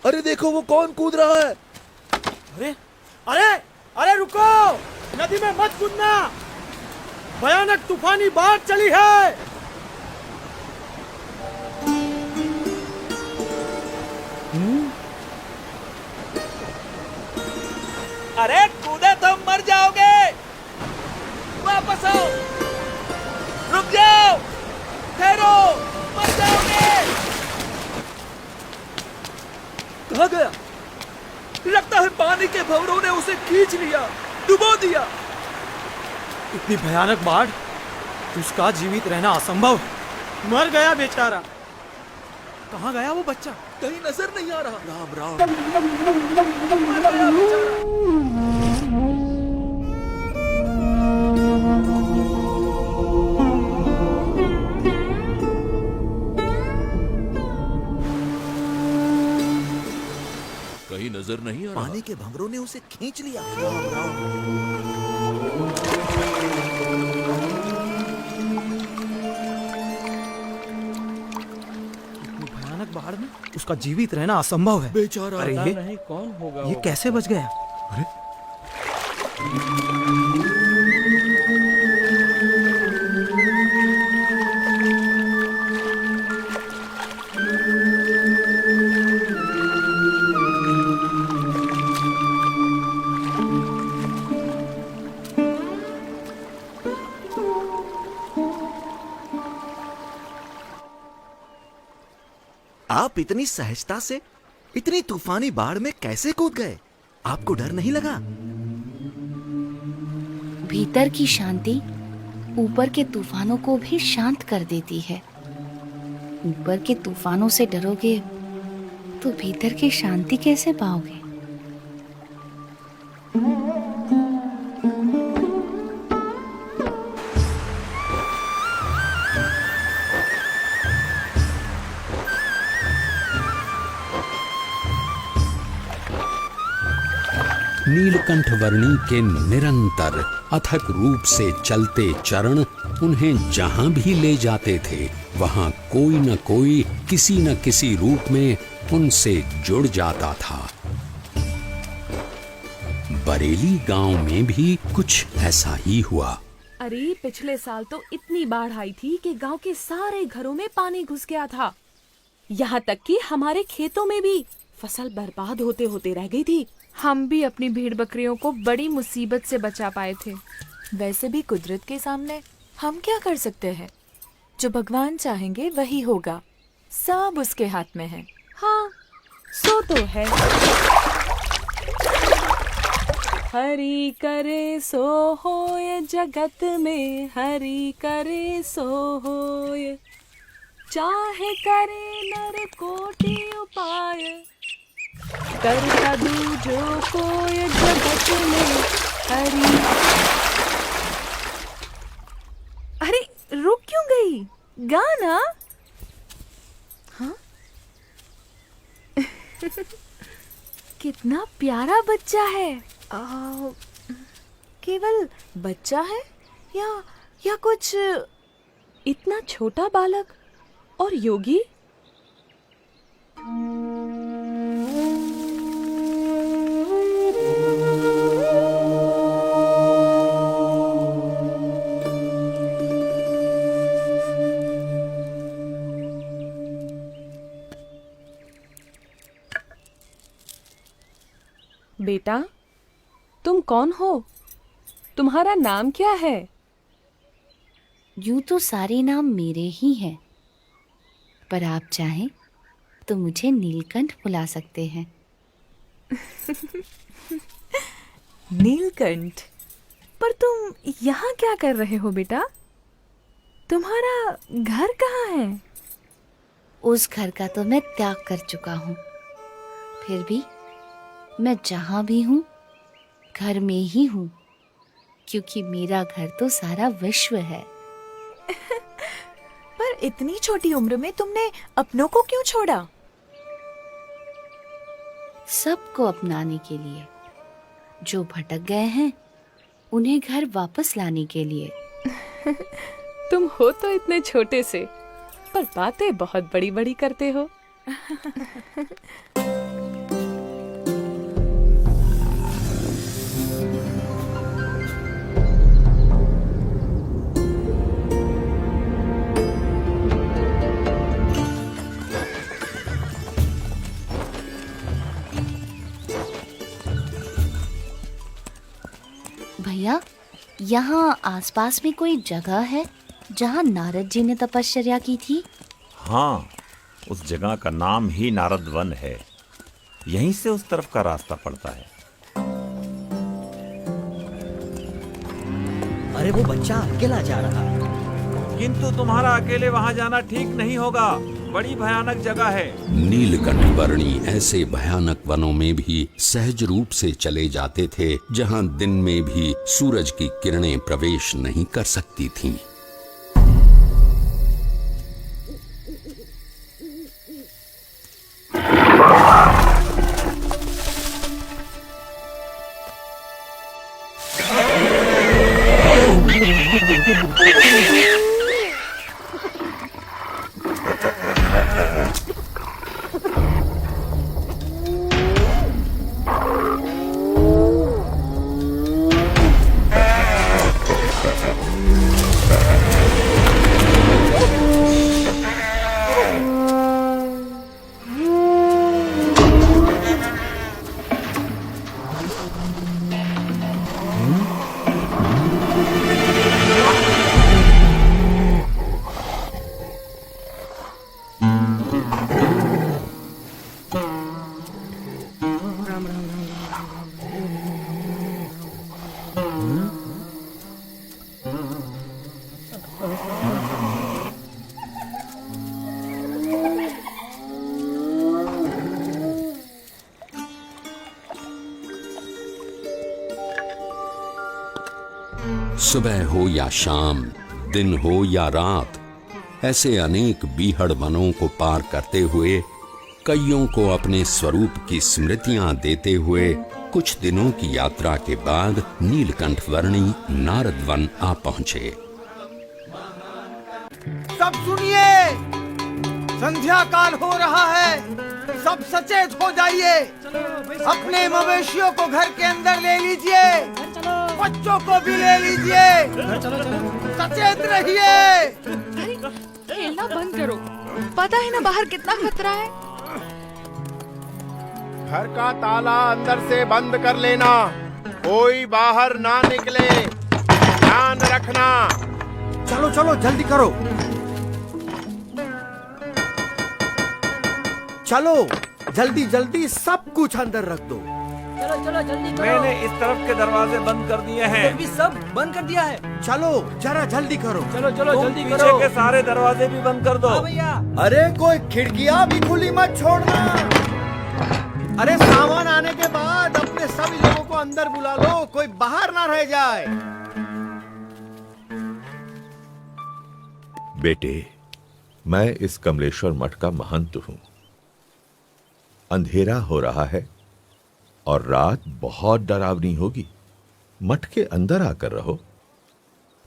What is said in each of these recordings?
अरे देखो वो कौन कूद रहा है। अरे अरे अरे रुको, नदी में मत कूदना, भयानक तूफानी बाढ़ चली है। अरे कूदे तो मर जाओगे, वापस आओ, रुक जाओ, ठहरो, मर जाओगे। कहाँ गया? लगता है पानी के भंवरों ने उसे खींच लिया, डुबो दिया। इतनी भयानक बाढ़, उसका जीवित रहना असंभव। मर गया बेचारा। कहाँ गया वो बच्चा? कहीं नजर नहीं आ रहा। राम राम। मर गया बेचारा। कहीं नजर नहीं आ रहा। पानी के भंवरों ने उसे खींच लिया। राम राम। भयानक बाढ़ में उसका जीवित रहना असंभव है। बेचारा। अरे ये नहीं कौन होगा ये वो? कैसे बच गया? अरे आप इतनी सहजता से इतनी तूफानी बाढ़ में कैसे कूद गए? आपको डर नहीं लगा? भीतर की शांति ऊपर के तूफानों को भी शांत कर देती है। ऊपर के तूफानों से डरोगे तो भीतर की शांति कैसे पाओगे? नीलकंठ वर्णी के निरंतर अथक रूप से चलते चरण उन्हें जहां भी ले जाते थे, वहां कोई न कोई किसी न किसी रूप में उनसे जुड़ जाता था। बरेली गांव में भी कुछ ऐसा ही हुआ। अरे पिछले साल तो इतनी बाढ़ आई थी कि गांव के सारे घरों में पानी घुस गया था। यहाँ तक कि हमारे खेतों में भी फसल बर्बाद होते होते रह गई थी। हम भी अपनी भेड़ बकरियों को बड़ी मुसीबत से बचा पाए थे। वैसे भी कुदरत के सामने हम क्या कर सकते हैं? जो भगवान चाहेंगे वही होगा, सब उसके हाथ में है। हाँ, सो तो है। हरि करे सो होय जगत में, हरि करे सो होय, चाहे करे नर कोटि उपाय, करता दूजो कोय जगत में हरि। अरे रुक क्यों गई? गाना। हाँ? कितना प्यारा बच्चा है। केवल बच्चा है या कुछ इतना छोटा बालक और योगी? बेटा, तुम कौन हो? तुम्हारा नाम क्या है? यूं तो सारे नाम मेरे ही हैं, पर आप चाहें तो मुझे नीलकंठ बुला सकते हैं। नीलकंठ? पर तुम यहाँ क्या कर रहे हो बेटा? तुम्हारा घर कहाँ है? उस घर का तो मैं त्याग कर चुका हूँ, फिर भी मैं जहाँ भी हूँ घर में ही हूँ, क्योंकि मेरा घर तो सारा विश्व है। पर इतनी छोटी उम्र में तुमने अपनों को क्यों छोड़ा? सबको अपनाने के लिए, जो भटक गए हैं उन्हें घर वापस लाने के लिए। तुम हो तो इतने छोटे से, पर बातें बहुत बड़ी बड़ी करते हो। भैया, यहाँ आसपास में कोई जगह है जहाँ नारद जी ने तपश्चर्या की थी? हाँ, उस जगह का नाम ही नारद वन है। यहीं से उस तरफ का रास्ता पड़ता है। अरे वो बच्चा अकेला जा रहा है। किंतु तुम्हारा अकेले वहां जाना ठीक नहीं होगा। बड़ी भयानक जगह है। नीलकंठ वर्णी ऐसे भयानक वनों में भी सहज रूप से चले जाते थे जहां दिन में भी सूरज की किरणें प्रवेश नहीं कर सकती थीं। सुबह हो या शाम, दिन हो या रात, ऐसे अनेक बीहड़ वनों को पार करते हुए, कईयों को अपने स्वरूप की स्मृतियां देते हुए कुछ दिनों की यात्रा के बाद नीलकंठ वर्णी नारद वन आ पहुंचे। सब सुनिए, संध्या काल हो रहा है। सब सचेत हो जाइए। अपने मवेशियों को घर के अंदर ले लीजिए, बच्चों को भी ले लीजिए। सचेत रहिए। खेलना बंद करो, पता है ना बाहर कितना खतरा है। घर का ताला अंदर से बंद कर लेना, कोई बाहर ना निकले, ध्यान रखना। चलो चलो जल्दी करो। चलो जल्दी जल्दी सब कुछ अंदर रख दो। चलो चलो जल्दी करो। मैंने इस तरफ के दरवाजे बंद कर दिए हैं। भी सब बंद कर दिया है। चलो जरा जल्दी करो। चलो चलो तुम जल्दी पीछे करो। के सारे दरवाजे भी बंद कर दो। हाँ भैया। अरे कोई खिड़कियां भी खुली मत छोड़ना। अरे सामान आने के बाद अपने सभी लोगों को अंदर बुला लो, कोई बाहर ना रह जाए। बेटे, मैं इस कमलेश्वर मठ का महंत हूं। अंधेरा हो रहा है और रात बहुत डरावनी होगी। मठ के अंदर आकर रहो।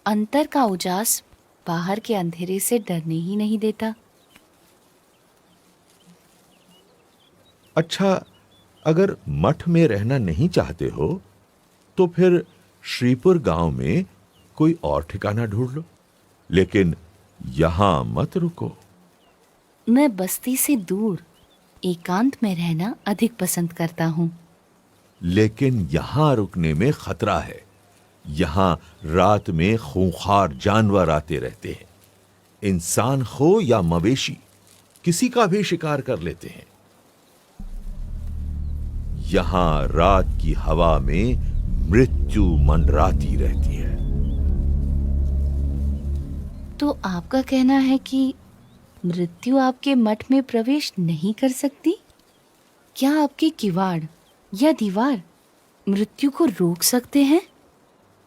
अंतर का उजास बाहर के अंधेरे से डरने ही नहीं देता। अच्छा, अगर मठ में रहना नहीं चाहते हो तो फिर श्रीपुर गांव में कोई और ठिकाना ढूंढ लो, लेकिन यहां मत रुको। मैं बस्ती से दूर एकांत में रहना अधिक पसंद करता हूँ। लेकिन यहां रुकने में खतरा है। यहां रात में खूंखार जानवर आते रहते हैं। इंसान हो या मवेशी, किसी का भी शिकार कर लेते हैं। यहां रात की हवा में मृत्यु मंडराती रहती है। तो आपका कहना है कि मृत्यु आपके मठ में प्रवेश नहीं कर सकती? क्या आपके किवाड़ या दीवार मृत्यु को रोक सकते हैं?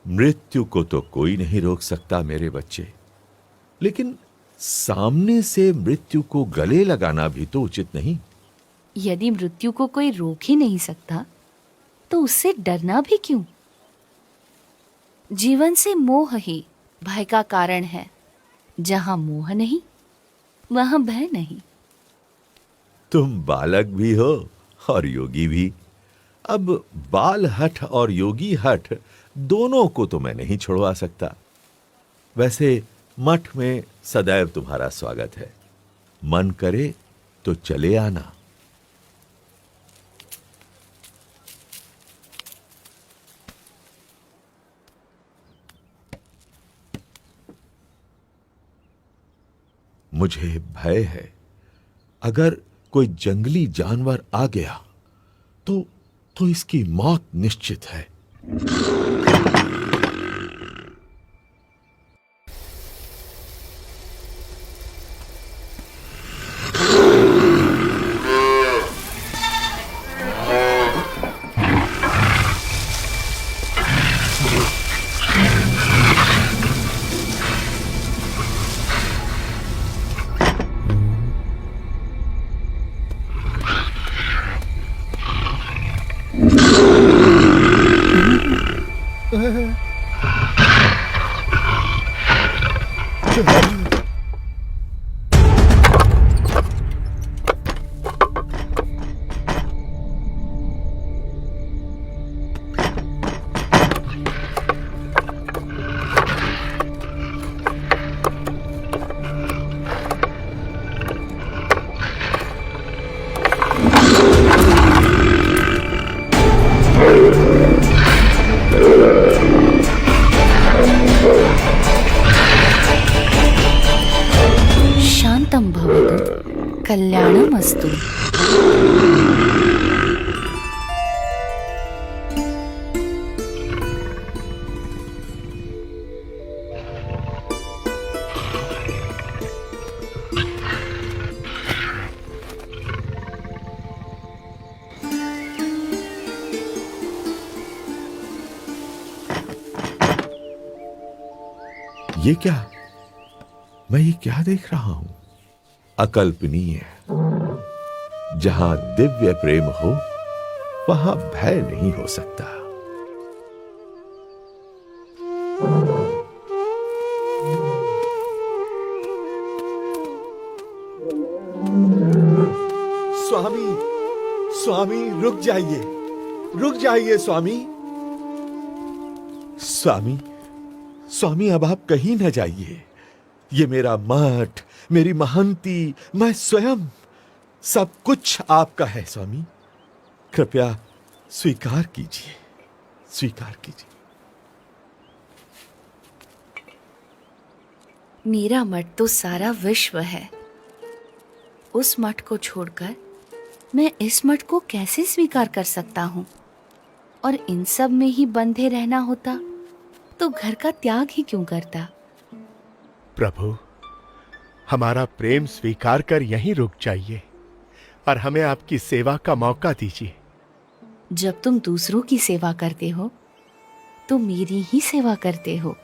मृत्यु को तो कोई नहीं रोक सकता मेरे बच्चे, लेकिन सामने से मृत्यु को गले लगाना भी तो उचित नहीं। यदि मृत्यु को कोई रोक ही नहीं सकता तो उससे डरना भी क्यों? जीवन से मोह ही भय का कारण है। जहां मोह नहीं वहां भय नहीं। तुम बालक भी हो और योगी भी। अब बाल हठ और योगी हठ दोनों को तो मैं नहीं छुड़वा सकता। वैसे मठ में सदैव तुम्हारा स्वागत है। मन करे तो चले आना। मुझे भय है, अगर कोई जंगली जानवर आ गया तो इसकी मौत निश्चित है। शांतं भवतु, कल्याणमस्तु। ये क्या? मैं ये क्या देख रहा हूं? अकल्पनीय। जहां दिव्य प्रेम हो वहां भय नहीं हो सकता। स्वामी, स्वामी रुक जाइए, रुक जाइए स्वामी। स्वामी, स्वामी अब आप कहीं न जाइए। ये मेरा मठ, मेरी महंती, मैं स्वयं, सब कुछ आपका है स्वामी। कृपया स्वीकार कीजिए, स्वीकार कीजिए। मेरा मठ तो सारा विश्व है। उस मठ को छोड़कर मैं इस मठ को कैसे स्वीकार कर सकता हूँ? और इन सब में ही बंधे रहना होता तो घर का त्याग ही क्यों करता? प्रभु, हमारा प्रेम स्वीकार कर यहीं रुक जाइए और हमें आपकी सेवा का मौका दीजिए। जब तुम दूसरों की सेवा करते हो तो मेरी ही सेवा करते हो।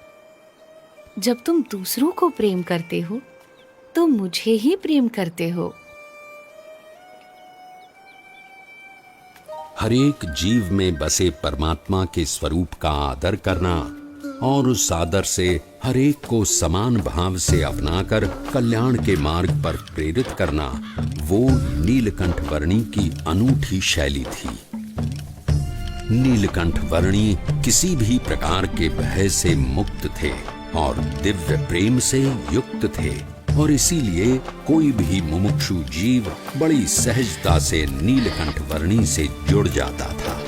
जब तुम दूसरों को प्रेम करते हो तो मुझे ही प्रेम करते हो। हरेक जीव में बसे परमात्मा के स्वरूप का आदर करना और उस आदर से हरेक को समान भाव से अपनाकर कल्याण के मार्ग पर प्रेरित करना, वो नीलकंठ वर्णी की अनूठी शैली थी। नीलकंठ वर्णी किसी भी प्रकार के भय से मुक्त थे और दिव्य प्रेम से युक्त थे, और इसीलिए कोई भी मुमुक्षु जीव बड़ी सहजता से नीलकंठ वर्णी से जुड़ जाता था।